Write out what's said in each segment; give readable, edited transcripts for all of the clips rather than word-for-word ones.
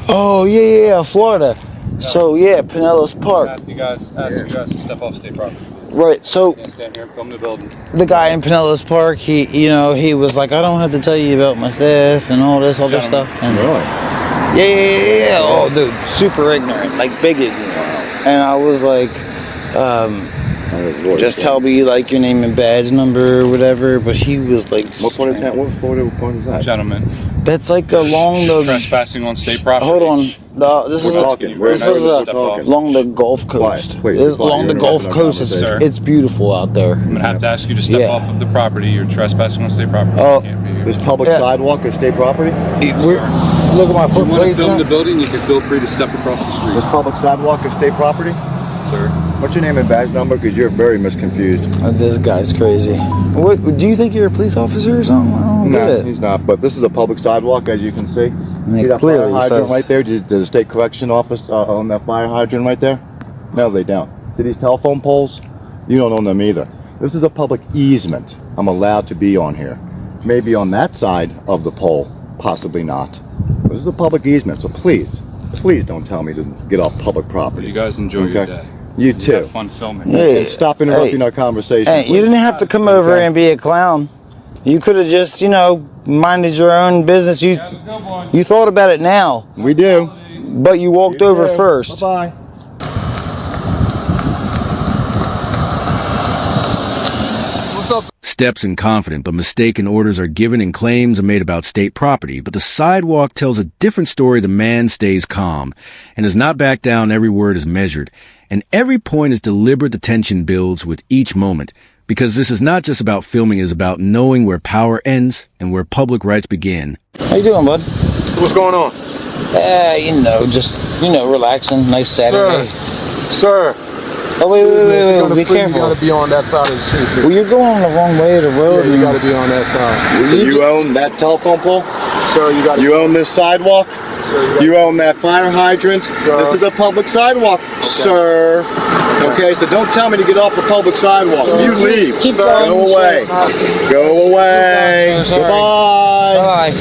Oh yeah, Florida. So yeah, Pinellas Park. Ask you guys to step off state property. Right. So Can't stand here and film the building. the guy in Pinellas Park, he was like, I don't have to tell you about my staff and all this other stuff. And yeah. Oh, dude, super ignorant, like big ignorant. And I was like, just tell me like your name and badge number or whatever. But he was like, what part of town? What Florida part is that? Gentlemen, that's like along the trespassing on state property. Hold on, this is along the Gulf Coast. Along the Gulf Coast, it's beautiful out there. I'm gonna have to ask you to step off of the property. You're trespassing on state property. Oh, there's public sidewalk or state property. Look at my foot placement. placement. Film the building. You can feel free to step across the street. There's public sidewalk or state property. Sir. What's your name and badge number? Because you're very misconfused. This guy's crazy. What do you think you're a police officer or something? I don't get it. He's not. But this is a public sidewalk, as you can see. See that fire hydrant right there? Does the state correction office own that fire hydrant right there? No, they don't. See these telephone poles? You don't own them either. This is a public easement. I'm allowed to be on here. Maybe on that side of the pole, possibly not. But this is a public easement, so please don't tell me to get off public property. You guys enjoy your day. You too. Have fun filming. Hey, and stop interrupting our conversation. Hey, you didn't have to come over and be a clown. You could have just, minded your own business. You thought about it now. We do. But you walked over first. Bye-bye. Steps and confident but mistaken orders are given and claims are made about state property, but the sidewalk tells a different story. The man stays calm and does not back down. Every word is measured, and every point is deliberate. The tension builds with each moment, because this is not just about filming, it is about knowing where power ends and where public rights begin. How you doing, bud? What's going on? Just relaxing. Nice Saturday. Sir. Oh, wait, be careful. You gotta be on that side of the street. Well, you're going the wrong way of the road. Yeah, you gotta be on that side. So you own that telephone pole? Sir, you own this sidewalk? You own that fire hydrant? Sir. This is a public sidewalk, sir. Okay, so don't tell me to get off the public sidewalk. You leave. Keep going. Go away. Go away. Goodbye. Bye.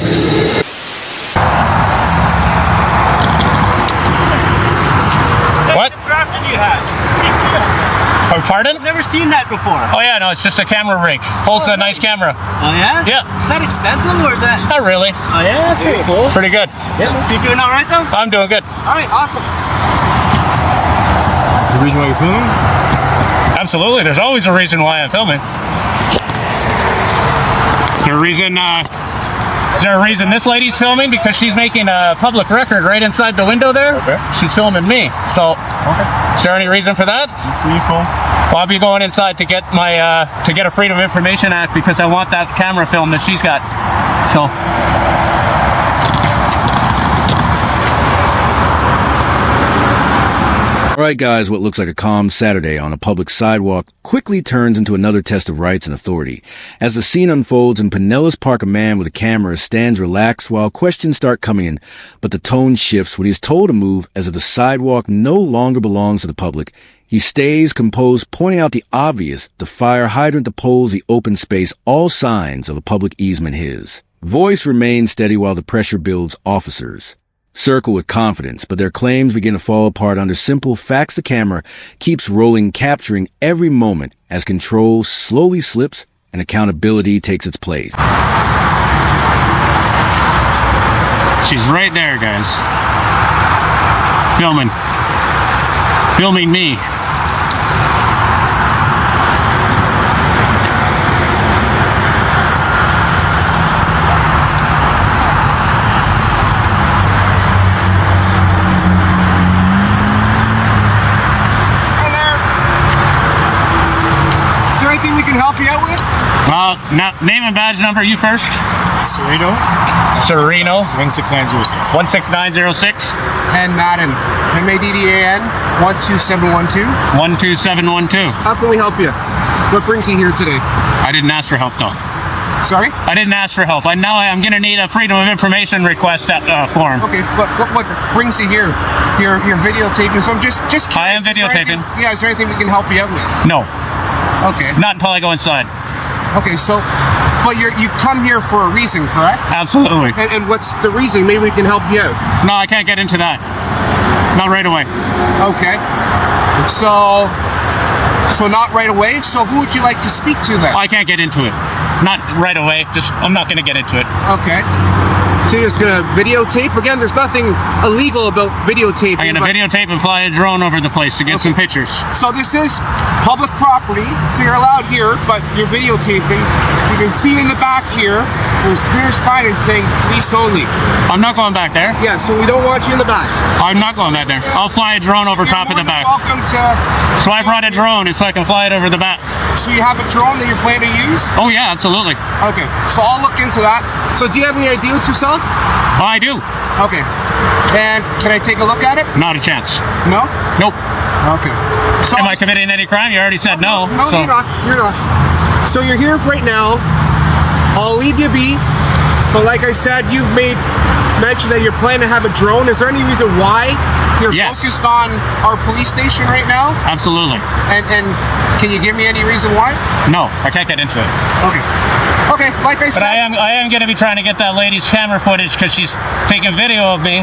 What contraption you had? Oh, pardon? I've never seen that before. Oh yeah, no, it's just a camera rig. Holds a nice camera. Oh yeah? Yeah. Is that expensive or is that? Not really. Oh yeah, that's pretty cool. Pretty good. Yeah. You doing all right though? I'm doing good. All right, awesome. Is there a reason why you're filming? Absolutely. There's always a reason why I'm filming. Is there a reason this lady's filming? Because she's making a public record right inside the window there. Okay. She's filming me. So, is there any reason for that? Free film. Well, I'll be going inside to get my a Freedom of Information Act because I want that camera film that she's got. So. All right, guys, what looks like a calm Saturday on a public sidewalk quickly turns into another test of rights and authority. As the scene unfolds in Pinellas Park, a man with a camera stands relaxed while questions start coming in, but the tone shifts when he's told to move as if the sidewalk no longer belongs to the public. He stays composed, pointing out the obvious, the fire hydrant, the poles, the open space, all signs of a public easement his. Voice remains steady while the pressure builds. Officers circle with confidence, but their claims begin to fall apart under simple facts. The camera keeps rolling, capturing every moment as control slowly slips and accountability takes its place. She's right there, guys. Filming me. We can help you out with? Name and badge number, you first. Sereno. 16906. 16906. And Madden. MADDAN 12712. 12712. How can we help you? What brings you here today? I didn't ask for help, though. Sorry? I didn't ask for help. I'm going to need a Freedom of Information request form. Okay, what brings you here? You're videotaping, so I'm just curious. I am videotaping. Is there anything we can help you out with? No. Okay. Not until I go inside. Okay, so, but you come here for a reason, correct? Absolutely. And what's the reason? Maybe we can help you out. No, I can't get into that. Not right away. Okay. So not right away. So who would you like to speak to then? I can't get into it. Not right away. I'm not going to get into it. Okay. So you're just gonna videotape? Again, there's nothing illegal about videotaping. I'm gonna videotape and fly a drone over the place to get some pictures. So this is public property, so you're allowed here, but you're videotaping. You can see in the back here, there's clear signage saying police only. I'm not going back there. Yeah, so we don't want you in the back. I'm not going back there. I'll fly a drone over top of the back. Welcome to... So I brought a drone so I can fly it over the back. So you have a drone that you're planning to use? Oh yeah, absolutely. Okay, so I'll look into that. So do you have any idea with yourself? Oh, I do. Okay. And can I take a look at it? Not a chance. No? Nope. Okay. So Am I committing any crime? You already said no. No, so. you're not. You're not. So you're here right now. I'll leave you be. But like I said, you've made mention that you're planning to have a drone. Is there any reason why you're focused on our police station right now? Absolutely. And can you give me any reason why? No, I can't get into it. Okay. Okay, like I said. But I am going to be trying to get that lady's camera footage because she's taking video of me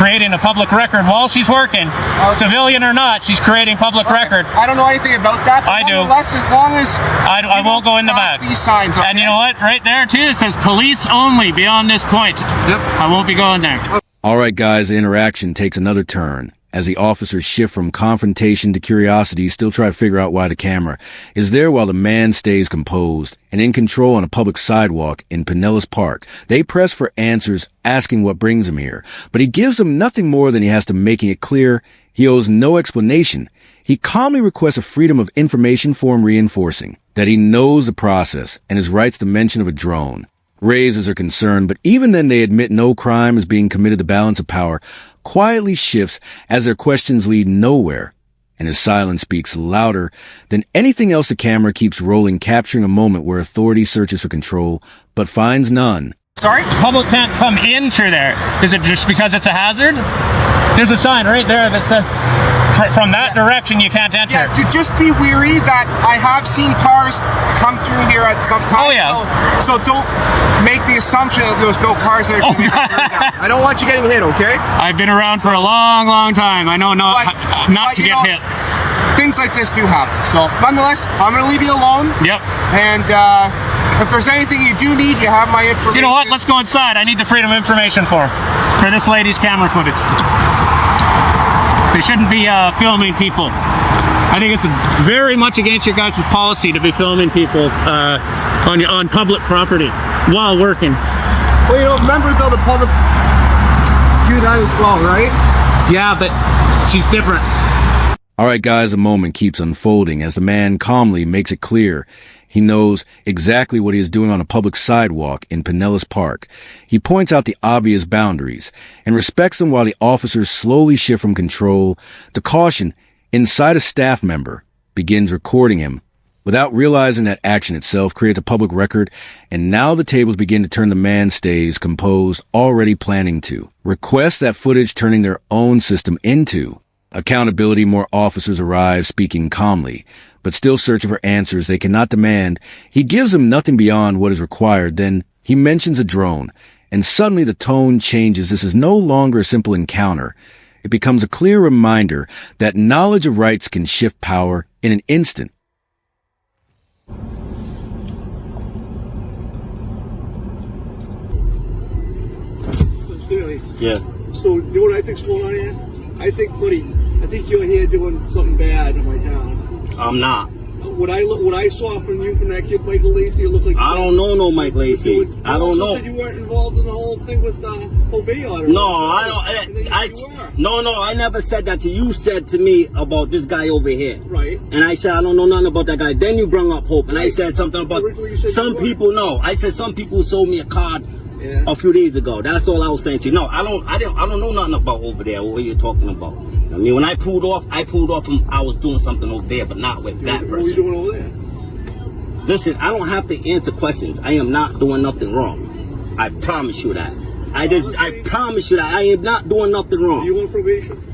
creating a public record while she's working. Civilian or not, she's creating public record. I don't know anything about that. But I do. Nonetheless, as long as I won't go in the back. These signs. Okay? And you know what? Right there too, it says police only beyond this point. Yep. I won't be going there. All right, guys, the interaction takes another turn. As the officers shift from confrontation to curiosity, still try to figure out why the camera is there while the man stays composed and in control on a public sidewalk in Pinellas Park. They press for answers, asking what brings him here, but he gives them nothing more than he has to, making it clear he owes no explanation. He calmly requests a Freedom of Information form reinforcing that he knows the process and his rights to mention of a drone. Raises her concern, but even then they admit no crime is being committed. The balance of power quietly shifts as their questions lead nowhere, and his silence speaks louder than anything else. The camera keeps rolling, capturing a moment where authority searches for control, but finds none. Sorry? Public can't come in through there. Is it just because it's a hazard? There's a sign right there that says from that direction you can't enter. Yeah, to just be weary that I have seen cars come through here at some time. Oh yeah. So don't make the assumption that there's no cars that are going to get turned down. I don't want you getting hit, okay? I've been around for a long, long time. I know not to get hit. Things like this do happen. So nonetheless, I'm going to leave you alone. Yep. And if there's anything you do need, you have my information. You know what? Let's go inside. I need the Freedom of Information for this lady's camera footage. They shouldn't be filming people. I think it's very much against your guys' policy to be filming people on public property while working. Well, you know, members of the public do that as well, right? Yeah, but she's different. All right, guys, a moment keeps unfolding as the man calmly makes it clear he knows exactly what he is doing on a public sidewalk in Pinellas Park. He points out the obvious boundaries and respects them while the officers slowly shift from control to caution inside. A staff member begins recording him without realizing that action itself creates a public record, and now the tables begin to turn. The man stays composed, already planning to request that footage, turning their own system into accountability. More officers arrive, speaking calmly, but still searching for answers they cannot demand. He gives them nothing beyond what is required. Then he mentions a drone, and suddenly the tone changes. This is no longer a simple encounter. It becomes a clear reminder that knowledge of rights can shift power in an instant. Yeah. So, you know what I think's going on here? I think, buddy, you're here doing something bad in my town. I'm not. What I saw from you from that kid Michael Lacey, it looks like I don't know no Mike Lacey. I don't know. You said you weren't involved in the whole thing with Obey Order. No, I don't. I never said that to you. You said to me about this guy over here. Right. And I said I don't know nothing about that guy. Then you brought up Hope, and I said something about some people. No, I said some people sold me a card. Yeah. A few days ago. That's all I was saying to you. No, I don't know nothing about over there, what you're talking about. I mean, when I pulled off and I was doing something over there, but not with that person. What were you doing over there? Listen, I don't have to answer questions. I am not doing nothing wrong. I promise you that. I promise you that I am not doing nothing wrong. You on probation?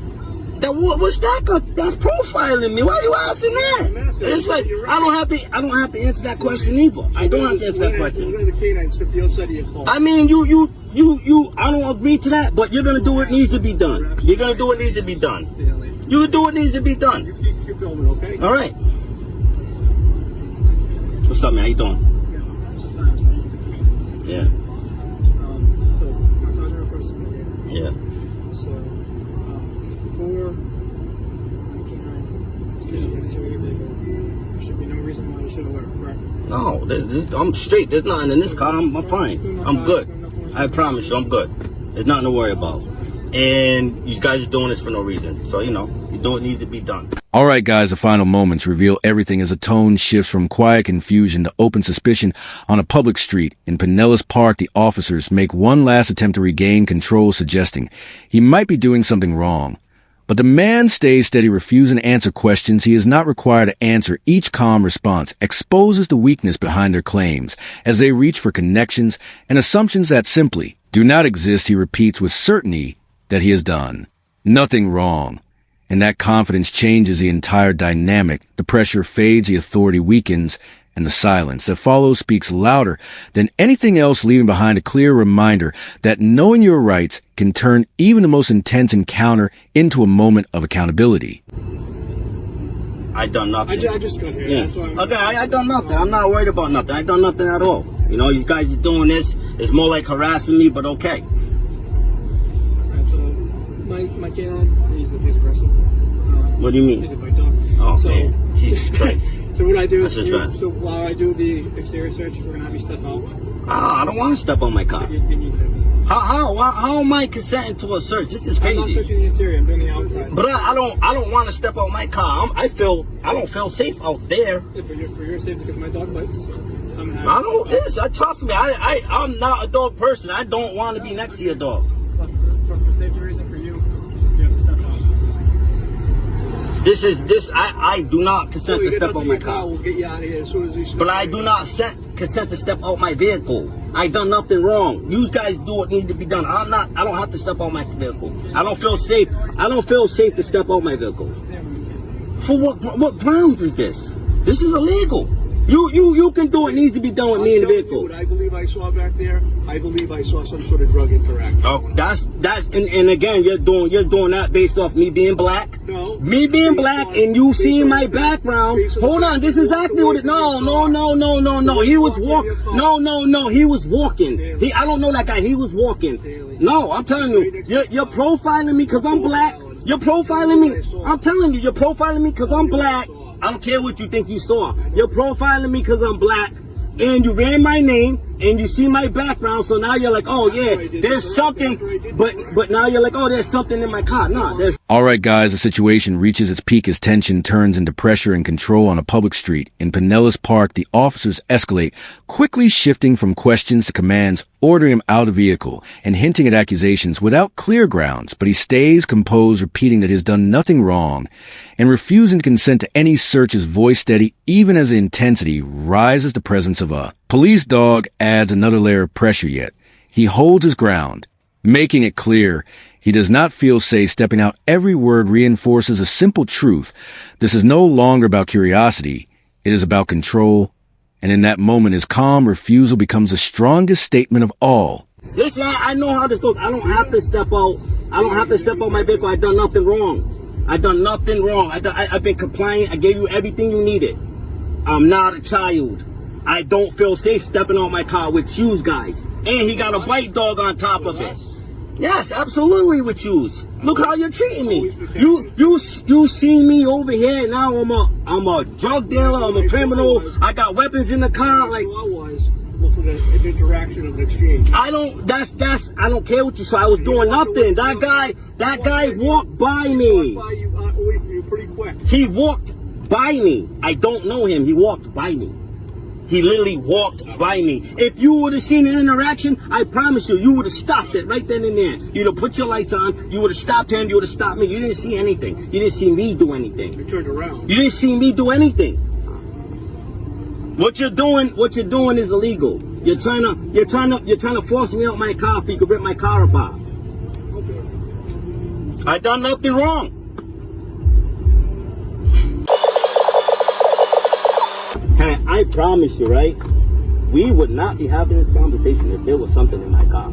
What's that? That's profiling me. Why are you asking that? It's like I don't have to answer that question either. I don't have to answer that question. I mean, you I don't agree to that, but you're gonna do what needs to be done. You're gonna do what needs to be done. You do what needs to be done. You keep filming, okay? All right. What's up, man? How you doing? Yeah. So, massage request. Yeah. So, before I canine stays next to your vehicle, there should be no reason why you should alert, correct? No, I'm straight. There's nothing in this car. I'm fine. I'm good. I promise you, I'm good. There's nothing to worry about. And you guys are doing this for no reason. So, you know, you do what needs to be done. All right, guys, the final moments reveal everything as a tone shifts from quiet confusion to open suspicion on a public street. In Pinellas Park, the officers make one last attempt to regain control, suggesting he might be doing something wrong. But the man stays steady, refusing to answer questions he is not required to answer. Each calm response exposes the weakness behind their claims as they reach for connections and assumptions that simply do not exist. He repeats with certainty that he has done nothing wrong. And that confidence changes the entire dynamic. The pressure fades, the authority weakens, and the silence that follows speaks louder than anything else, leaving behind a clear reminder that knowing your rights can turn even the most intense encounter into a moment of accountability. I done nothing. I just got here. Yeah. That's why Okay, I done nothing. I'm not worried about nothing. I done nothing at all. You know, these guys are doing this. It's more like harassing me, but okay. Alright, so my canine, he's aggressive. What do you mean? He's a bite dog. Oh, so, man. Jesus Christ. So what I do is, That's just bad. so while I do the exterior search, we're gonna have you step out. I don't want to step on my car. You need to. How am I consenting to a search? This is I'm not crazy. searching the interior. I'm doing the outside. But I don't want to step out my car. I don't feel safe out there. Yeah, for your safety, because my dog bites. I'm gonna have I don't. Trust me. I'm not a dog person. I don't want to be next to your dog. But for safety reason for you, you have to step out. I do not consent to step on my car. We'll get you out of here as soon as we start. But I do not consent to step out my vehicle. I done nothing wrong. You guys do what needs to be done. I don't have to step out my vehicle. I don't feel safe. I don't feel safe to step out my vehicle. For what grounds is this? This is illegal. You can do what needs to be done with me in the vehicle. What I believe I saw back there, I believe I saw some sort of drug interaction. Oh, that's and again, you're doing that based off me being black. No. Me being black and you seeing my background. Hold on, this is exactly what it. No. He was walking. No. He was walking. I don't know that guy. He was walking. No, I'm telling you, you're profiling me because I'm black. You're profiling me. I'm telling you, you're profiling me because I'm black. I don't care what you think you saw. You're profiling me because I'm black, and you ran my name, and you see my background, so now you're like, oh yeah, there's something, but now you're like, oh, there's something in my car. No, there's. All right, guys, the situation reaches its peak as tension turns into pressure and control on a public street. In Pinellas Park, the officers escalate, quickly shifting from questions to commands, ordering him out of the vehicle and hinting at accusations without clear grounds. But he stays composed, repeating that he has done nothing wrong and refusing to consent to any search, his voice steady, even as the intensity rises. The presence of a police dog adds another layer of pressure, yet he holds his ground, making it clear he does not feel safe stepping out. Every word reinforces a simple truth. This is no longer about curiosity. It is about control. And in that moment, his calm refusal becomes the strongest statement of all. Listen, I know how this goes. I don't have to step out. I don't have to step out my vehicle. I've done nothing wrong. I've done nothing wrong. I've been compliant. I gave you everything you needed. I'm not a child. I don't feel safe stepping out my car with you guys. And he got a bite dog on top of it. Yes, absolutely with yous. Look how you're treating me. You see me over here now. I'm a drug dealer. I'm a criminal. I got weapons in the car. Like looking at an interaction of exchange. I don't care what you saw. I was doing nothing. That guy walked by me. Away from you pretty quick. He walked by me. I don't know him. He walked by me. He literally walked by me. If you would have seen an interaction, I promise you would have stopped it right then and there. You'd have put your lights on. You would have stopped him. You would have stopped me. You didn't see anything. You didn't see me do anything. You turned around. You didn't see me do anything. What you're doing is illegal. You're trying to force me out my car so you can rip my car apart. Okay. I done nothing wrong. Hey, I promise you, right? We would not be having this conversation if there was something in my car.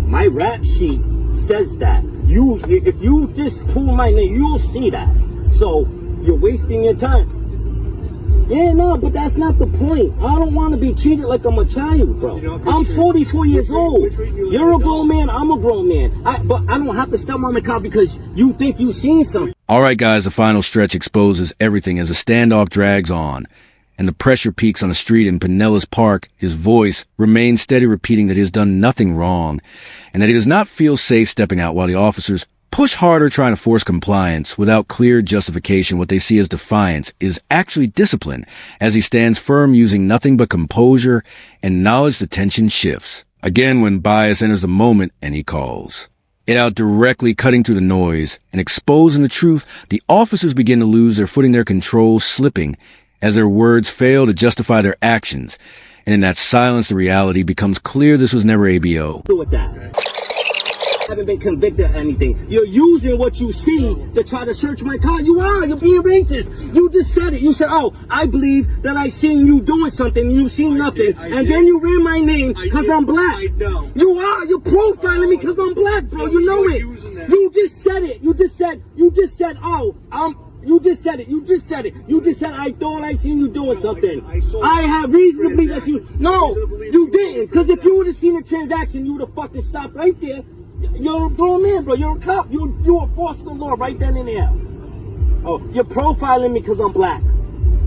My rap sheet says that. If you just pull my name, you'll see that. So you're wasting your time. Yeah, no, but that's not the point. I don't want to be treated like I'm a child, bro. I'm 44 years old. You're a grown man, I'm a grown man. But I don't have to step on the car because you think you've seen something. All right, guys, the final stretch exposes everything as the standoff drags on, and the pressure peaks on the street in Pinellas Park. His voice remains steady, repeating that he has done nothing wrong, and that he does not feel safe stepping out while the officers push harder trying to force compliance without clear justification. What they see as defiance is actually discipline, as he stands firm using nothing but composure and knowledge. The tension shifts. Again, when bias enters the moment and he calls it out directly, cutting through the noise and exposing the truth, the officers begin to lose their footing, their control slipping as their words fail to justify their actions. And in that silence, the reality becomes clear. This was never ABO. Do with that. Haven't been convicted of anything. You're using what you see to try to search my car. You're being racist. You just said it. You said, oh, I believe that I seen you doing something and you seen nothing. And then you ran my name because I'm black. You're profiling me because I'm black, bro. You know it. You just said it. You just said, oh, you just said it. You just said it. You just said, I thought I seen you doing something. I have reason to believe that you, no, you didn't. Because if you would have seen the transaction, you would have fucking stopped right there. You're a grown man, bro. You're a cop. You enforcing the law right then and there. Oh, you're profiling me because I'm black.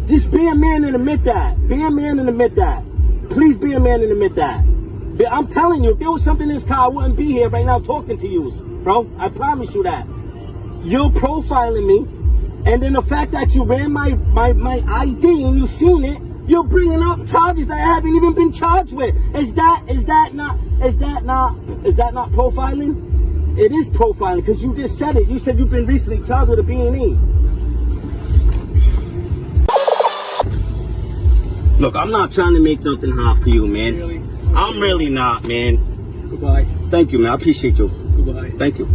Just be a man and admit that. Be a man and admit that. Please be a man and admit that. I'm telling you, if there was something in this car, I wouldn't be here right now talking to you, bro. I promise you that. You're profiling me, and then the fact that you ran my ID and you seen it, you're bringing up charges that I haven't even been charged with. Is that not profiling? It is profiling because you just said it. You said you've been recently charged with a B&E. Look, I'm not trying to make nothing hard for you, man. Really? I'm really not, man. Goodbye. Thank you, man. I appreciate you. Goodbye. Thank you.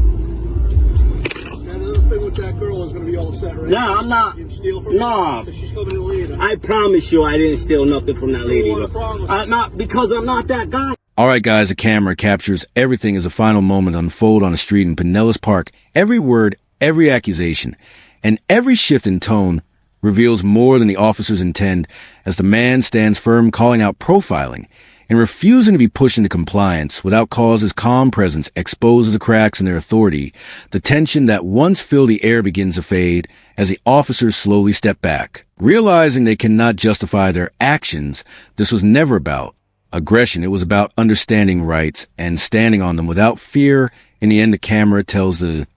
Another thing with that girl is going to be all set, right? Nah, I'm not. You didn't steal from her? Nah. She's coming in later. I promise you I didn't steal nothing from that lady. Not because I'm not that guy. All right, guys, the camera captures everything as the final moment unfold on the street in Pinellas Park. Every word, every accusation, and every shift in tone reveals more than the officers intend as the man stands firm, calling out profiling and refusing to be pushed into compliance without cause. His calm presence exposes the cracks in their authority. The tension that once filled the air begins to fade as the officers slowly step back. Realizing they cannot justify their actions, this was never about aggression. It was about understanding rights and standing on them without fear. In the end, the camera tells the